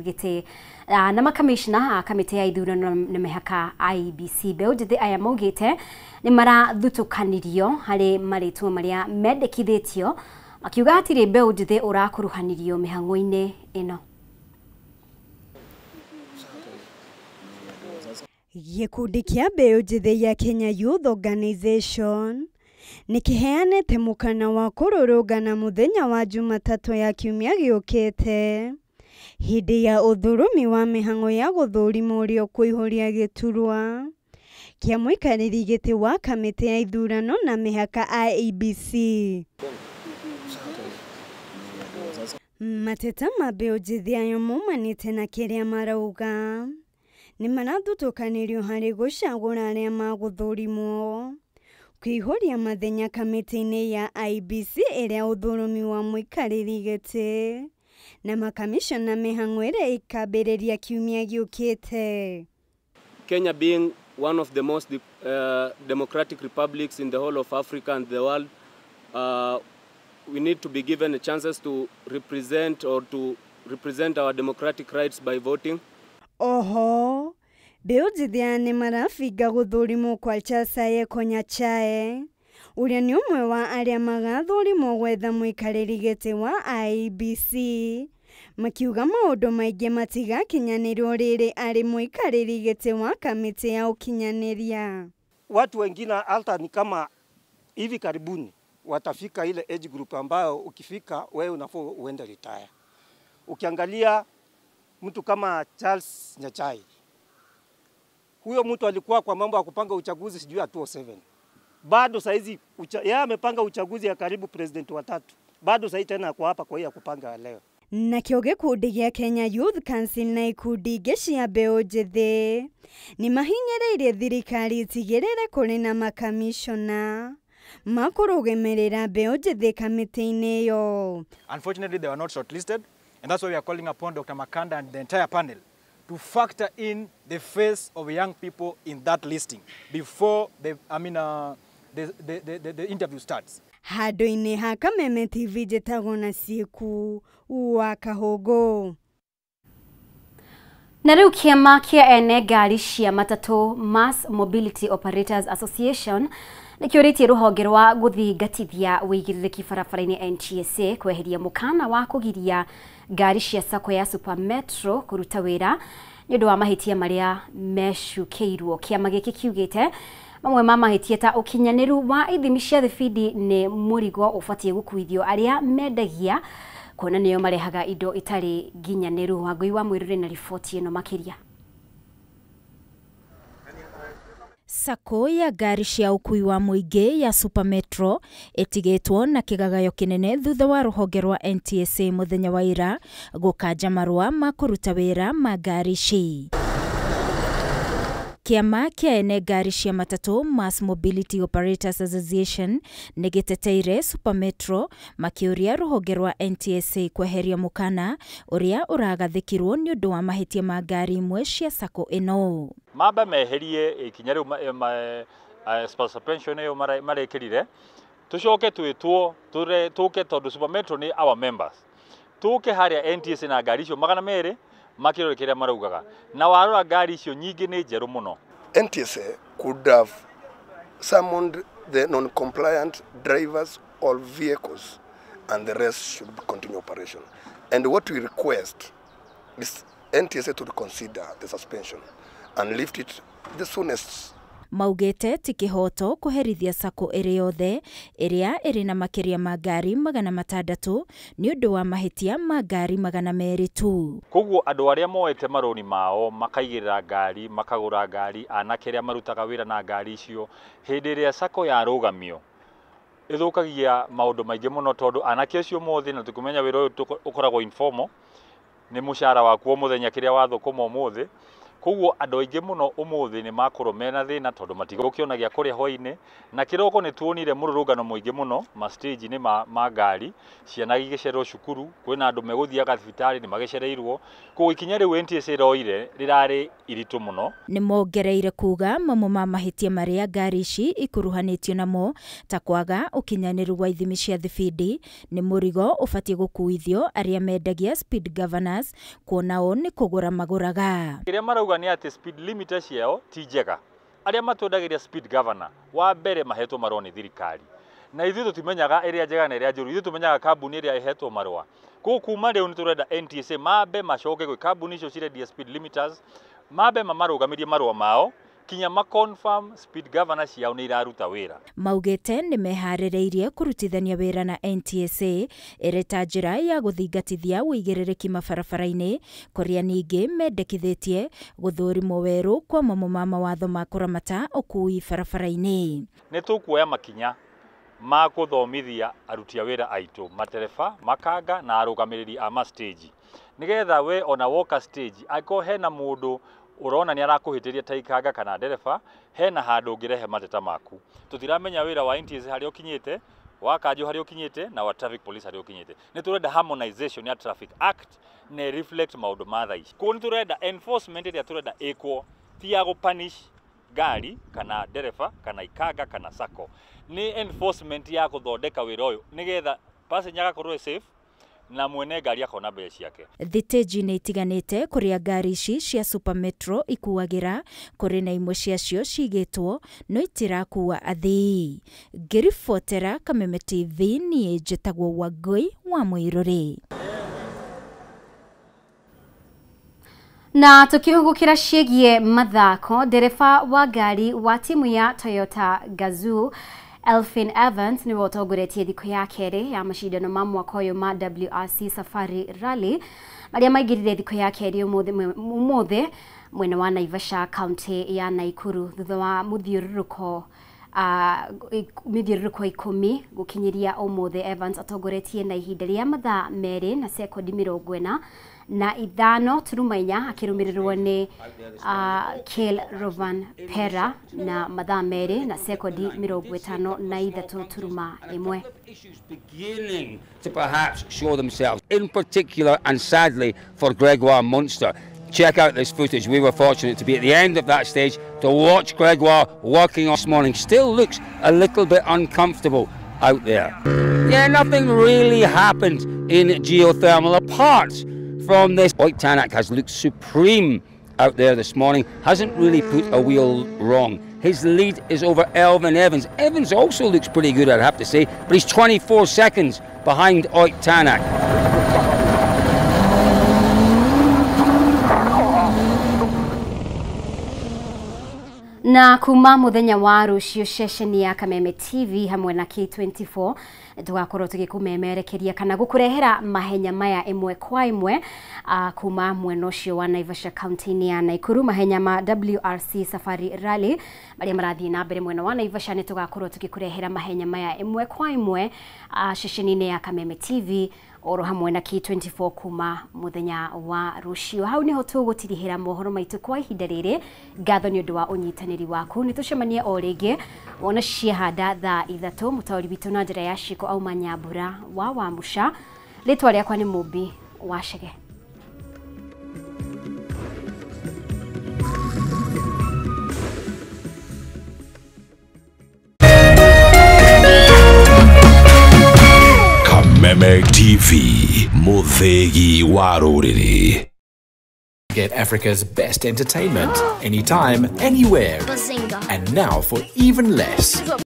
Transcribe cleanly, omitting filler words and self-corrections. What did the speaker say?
gite na makamishna kamite ya ithurano na mihaka IEBC beũ njĩthĩ aya maugite ni marathutukanirio hari maritwo maria mendekithitio akiuga atiri beũ njĩthĩ ũrakuruhanirio mihang'o-inĩ ino. Gikundi kia beũ njĩthĩ ya Kenya Youth Organization nikiheanete mukana wa kururungana muthenya wa Jumatatu ya kiumia giukite hindi ya uthurumi wa mihang'o ya guthurima uria kuihuria giturwa kia muikariri giti wa kamiti ya ithurano na mihaka IEBC. Mateta ma beũ njĩthĩ ayo maumanite na kiria marauga ni marathutukanirio hari gucagura aria maguthurimwo kwihuria mathenya kamiti-ini ya IEBC iria uthurumi wa muikariri giti na makamishona mihang'o iria ikambiriria kiumia giukite. Kenya being one of the most democratic republics in the whole of Africa and the world, we need to be given the chances to represent our democratic rights by voting. Oho, beũ njĩthĩ ni marafinga guthurimwo kwa Chasaye Konyachae uria ni umwe wa aria magathurimwo gwetha muikariri giti wa IEBC, makiuga maundu maingi matigakinyanĩrio riri ari muikariri giti wa kamiti ya ukinyaniria. Watu wengine hata ni kama hivi karibuni watafika ile age group ambayo ukifika wewe unafaa uende retire. Ukiangalia mtu kama Charles Nyachai, huyo mtu alikuwa kwa mambo ya kupanga uchaguzi sijui 2007. Bado saizi yeye amepanga uchaguzi ya karibu president wa 3. Bado saizi tena kwa hapa kwa hiyo kupanga leo. Na kĩo gĩkundi gĩa Kenya Youth Council na ikundi ingĩ cia mbeũ njĩthĩ ni mahinyĩrĩirie thirikari itigĩrĩre kũrĩ na makamishona makũrũgamĩrĩra mbeũ njĩthĩ kamĩtĩ-inĩ ĩyo. Unfortunately, they were not shortlisted, and that's why we are calling upon Dr. Makanda and the entire panel to factor in the face of young people in that listing before the interview starts. Handũ-inĩ ha Kameme TV njĩtagwo na Ciĩku wa Kahũngũ. Na rĩu kĩama kĩa ene ngari cia matatũ Mass Mobility Operators Association nĩkĩũrĩtie rũhonge rwa gũthingatithia wĩigĩrĩrĩki barabara-inĩ NTSA kweheria mũkana wa kũgiria ngari cia SACCO ya Super Metro kũruta wĩra nĩ ũndũ wa mahĩtia marĩa mecukĩirwo. Kĩama gĩkĩ kiugĩte mamwe ma mahĩtia ta ũkinyanĩru wa ithimi cia thibindi nĩ mũrigo ũbatiĩ gũkuithio arĩa mendagia kuona nĩo marehaga indo itarĩ nginyanĩru. Wangui wa Mwĩrũrĩ na riboti ĩno makĩria. SACCO ya ngari cia ũkui wa mũingĩ ya Super Metro ĩtigĩtwo na kĩgagayo kĩnene thutha wa rũhonge rwa NTSA mũthenya wa ira gũkanja marũa ma kũruta wĩra ma ngari ici. Kĩama kĩa ene ngari cia matatũ Mass Mobility Operators Association nĩgĩteteire Super Metro makĩũria rũhonge rwa NTSA kweheria mũkana ũrĩa ũragathĩkirwo nĩ ũndũ wa mahĩtia ma ngari imwe cia SACCO ĩno. Mamba meherie ikinya rĩu suspension ĩyo marekĩrire tucoke twĩtwo tũke tondũ Super Metro nĩ our members tũke harĩa NTSA na ngari icio 200 makĩrore kĩrĩa maraugaga na warora ngari icio nyingĩ nĩ njerũ mũno. NTSA could have summoned the non-compliant drivers or vehicles and the rest should continue operation. And what we request is NTSA to consider the suspension and lift it the soonest. Maugĩte ti kĩhoto kũherithia SACCO ĩrĩ yothe ĩrĩa ĩrĩ na makĩria ma ngari 600 nĩ ũndũ wa mahĩtia ma ngari 200 tu. Koguo andũ arĩa moete marũni mao makaigĩrĩra ngari makagũra ngari anake arĩa marutaga wĩra na ngari icio hĩndĩ ĩrĩa SACCO yarũgamio ĩthũkagia maũndũ maingĩ mũno tondũ anake acio mothe na tũkũmenya wĩra ũyũ ũkoragwo informal nĩ mũcara waku o mũthenya kĩrĩa wathũkũma ũmũthĩ koguo andå aingä må no å må thä nä makorwo mena thä na tondå matigå kä ona gä a kå rä a hwainä na kä roko nä tuonire må rå rå ngano må ingä må no mastage-inä ma ngari ciana igä cererwo cukuru kwĩna andå megå thiaga thibitarä nä magä cereirwo koguo ikinya rä u NTSA roire rä rarä iritå må no. Nĩ mongereire kuga mamwe ma mahĩtia marĩa ngari ici ikuruhanĩtio namo ta kwaga ũkinyanĩru wa ithimi cia thibindi nĩ mũrigo ũbatiĩ gũkuithio arĩa mendagia speed governors kuona o nĩ kũgũra magũraga. Kĩrĩa marauga nĩ atĩ speed limiter ciao ti njega. Arĩa matwendagĩria speed governor wa mbere mahetwo marũa nĩ thirikari na ithuĩ tũtimenyaga ĩrĩa njega na ĩrĩa njũru, ithuĩ tũmenyaga kambuni ĩrĩa ĩhetwo marũa. Koguo kuma rĩu nĩ tũrenda NTSA mambe macoke gwĩ kambuni icio cirendia speed limiters mambe mamarũgamirie marũa mao kinya confirm speed governor ciao nĩ iraruta wĩra. Maugĩte nĩ meharĩrĩirie kũrutithania wĩra na NTSA ĩrĩ ta njĩra ya gũthingatithia wĩigĩrĩrĩki mabarabara-inĩ kũrĩa ningĩ mendekithĩtie gũthũrimwo werũ kwa mamwe ma mawatho ma kũramata ũkui barabara-inĩ. Nĩ tũkuoya makinya ma gũthomithia aruti a wĩra aitũ matereba makanga na arũgamĩrĩri a stage nĩgetha we ona woka stage angĩkorwo hena mũndũ urona ni arakuhitiria ta ikanga kana ndereba hena handu ungirehe mateta maku. Tutiramenya wira wa NTSA hari ukinyite wa kanjo hari ukinyite na wa traffic police hari ukinyite. Ni turenda harmonization ya traffic act ne reflect maundu ma thaici. Ko ni turenda enforcement ya turenda ikwo ti ya punish gari kana ndereba kana ikanga kana sako. Ni enforcement ya kuthondeka wira uyu nigetha passenger agakorwo safe na mwene ngari akona mbeca ciake. Thitĩnji-inĩ itiganĩte kũrĩa ngari ici cia Super Metro ikuagĩra kũrĩ na imwe ciacio cigĩtwo no itirakua athii. Ngĩribotera Kameme TV niĩ njĩtagwo Wangui wa Mũirũrĩ. Na tukihugukira ciĩgiĩ mathako, ndereba wa ngari wa timu ya Toyota Gazoo Elfin Evans ni wotongoretie thikũ ya kerĩ ya macindano ma mwaka ũyũ ma WRC Safari Rally marĩa maigirire thikũ ya kerĩ ũmũthĩ mwena wa Naivasha kaunti ya Naikuru thutha wa mũthiũrũrũko 10 gũkinyiria ũmũthĩ. Evans atongoretie na ihinda rĩa mathaa 2 na sekondi 40 na ithano turumainya akirũmĩrĩrwo nĩ Kel Rovan Pera na mathaa 2 na sekondi 53 turuma 1. Beginning to perhaps show themselves, in particular and sadly for Gregoire Munster. Check out this footage. We were fortunate to be at the end of that stage to watch Gregoire working this morning. Still looks a little bit uncomfortable out there. Yeah, nothing really happened in geothermal apart from this. Oittanack has looked supreme out there this morning. Hasn't really put a wheel wrong. His lead is over Elfin Evans. Evans also looks pretty good, I'd have to say, but he's 24 seconds behind Oittanack. Na kuma muthenya wa rucio ceceni ya Kameme TV hamwe na K24 tugakorwo tugikumemerekeria kana gukurehera mahenya maya imwe kwa imwe kuma mwena ucio wa Naivasha kaunti ya Naikuru. Mahenya ma WRC Safari Rally maria marathii na mbere mwena wa Naivasha ni tugakorwo tugikurehera mahenya maya imwe kwa imwe ceceni ya Kameme TV oro hamwe na K24 kuma muthenya wa rucio. Hau niho tugutirihira mohoro maitu kwa ihinda riri. Ngatho ni undu wa unyitaniri waku. Nitucemanie o ringi wona ciahanda thaa 3 mutauri bitu na njira ya Shiko au Manyambura wa Wamusha. Ritwa riakwa ni Mubi wa Shege. Kameme TV, Muthegi wa Rũrĩrĩ. Get Africa's best entertainment anytime, anywhere. Bazinga. And now for even less.